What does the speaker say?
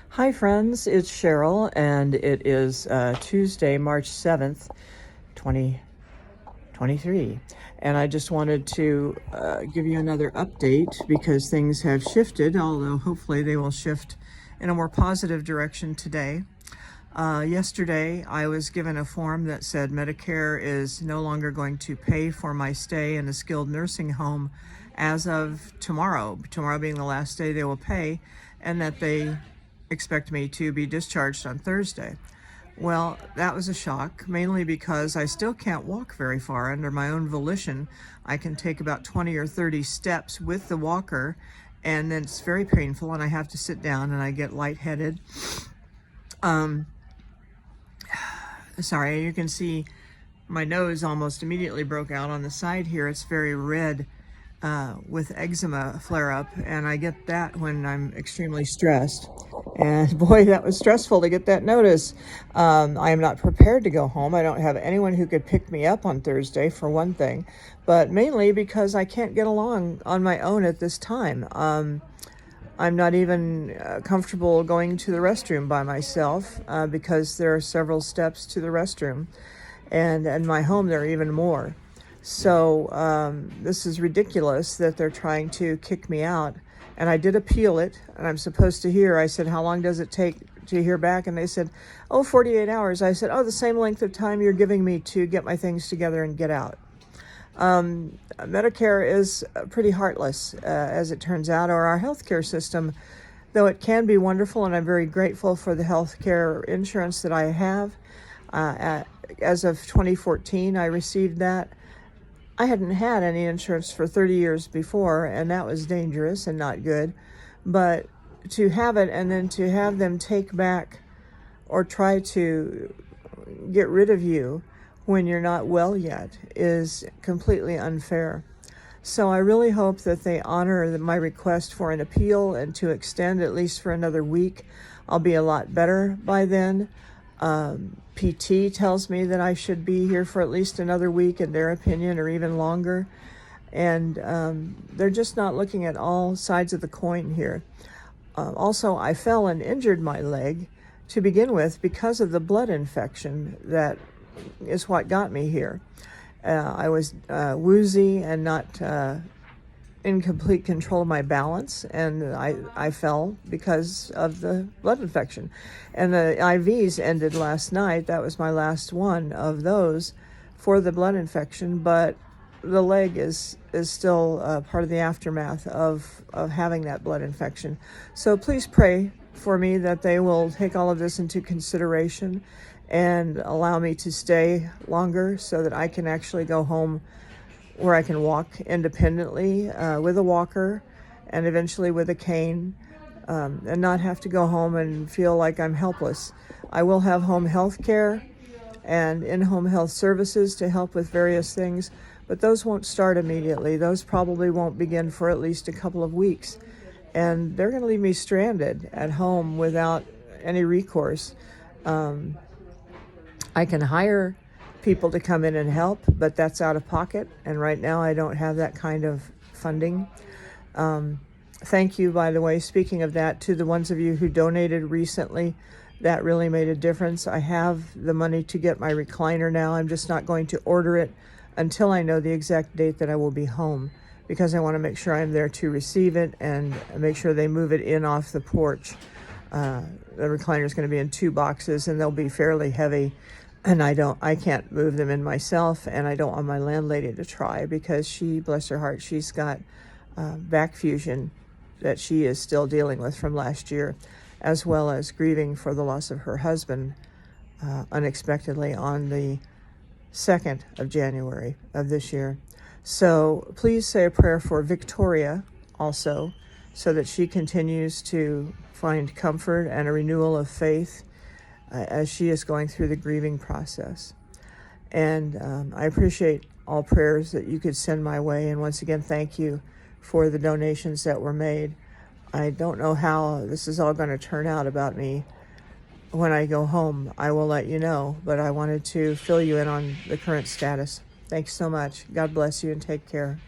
Hi, friends. It's Cheryl, and it is Tuesday, March 7th, 2023. And I just wanted to give you another update because things have shifted, although hopefully they will shift in a more positive direction today. Yesterday, I was given a form that said Medicare is no longer going to pay for my stay in a skilled nursing home as of tomorrow being the last day they will pay, and that they expect me to be discharged on Thursday. Well, that was a shock, mainly because I still can't walk very far under my own volition. I can take about 20 or 30 steps with the walker, and then it's very painful, and I have to sit down, and I get lightheaded. Sorry, you can see my nose almost immediately broke out on the side here. It's very red with eczema flare-up, and I get that when I'm extremely stressed. And boy, that was stressful to get that notice. I am not prepared to go home. I don't have anyone who could pick me up on Thursday, for one thing, but mainly because I can't get along on my own at this time. I'm not even comfortable going to the restroom by myself because there are several steps to the restroom, and in my home there are even more. So this is ridiculous that they're trying to kick me out. And I did appeal it, and I'm supposed to hear. I said, how long does it take to hear back? And they said, 48 hours. I said, the same length of time you're giving me to get my things together and get out. Medicare is pretty heartless, as it turns out, or our healthcare system, though it can be wonderful, and I'm very grateful for the healthcare insurance that I have. As of 2014, I received that. I hadn't had any insurance for 30 years before, and that was dangerous and not good. But to have it and then to have them take back or try to get rid of you when you're not well yet is completely unfair. So I really hope that they honor my request for an appeal and to extend at least for another week. I'll be a lot better by then. PT tells me that I should be here for at least another week in their opinion, or even longer. And they're just not looking at all sides of the coin here. Also, I fell and injured my leg to begin with because of the blood infection that is what got me here. I was woozy and not in complete control of my balance, and I fell because of the blood infection. And the IVs ended last night. That was my last one of those for the blood infection, but the leg is still part of the aftermath of having that blood infection. So please pray for me that they will take all of this into consideration and allow me to stay longer so that I can actually go home where I can walk independently with a walker and eventually with a cane, and not have to go home and feel like I'm helpless. I will have home health care and in-home health services to help with various things, but those won't start immediately. Those probably won't begin for at least a couple of weeks. And they're going to leave me stranded at home without any recourse. I can hire people to come in and help, but that's out of pocket, and right now I don't have that kind of funding. Thank you, by the way, speaking of that, to the ones of you who donated recently. That really made a difference. I have the money to get my recliner now. I'm just not going to order it until I know the exact date that I will be home, because I want to make sure I'm there to receive it and make sure they move it in off the porch. The recliner is going to be in 2 boxes, and they'll be fairly heavy. And I can't move them in myself, and I don't want my landlady to try, because she, bless her heart, she's got back fusion that she is still dealing with from last year, as well as grieving for the loss of her husband unexpectedly on the 2nd of January of this year. So please say a prayer for Victoria also, so that she continues to find comfort and a renewal of faith as she is going through the grieving process. And I appreciate all prayers that you could send my way. And once again, thank you for the donations that were made. I don't know how this is all going to turn out about me when I go home. I will let you know, but I wanted to fill you in on the current status. Thanks so much. God bless you and take care.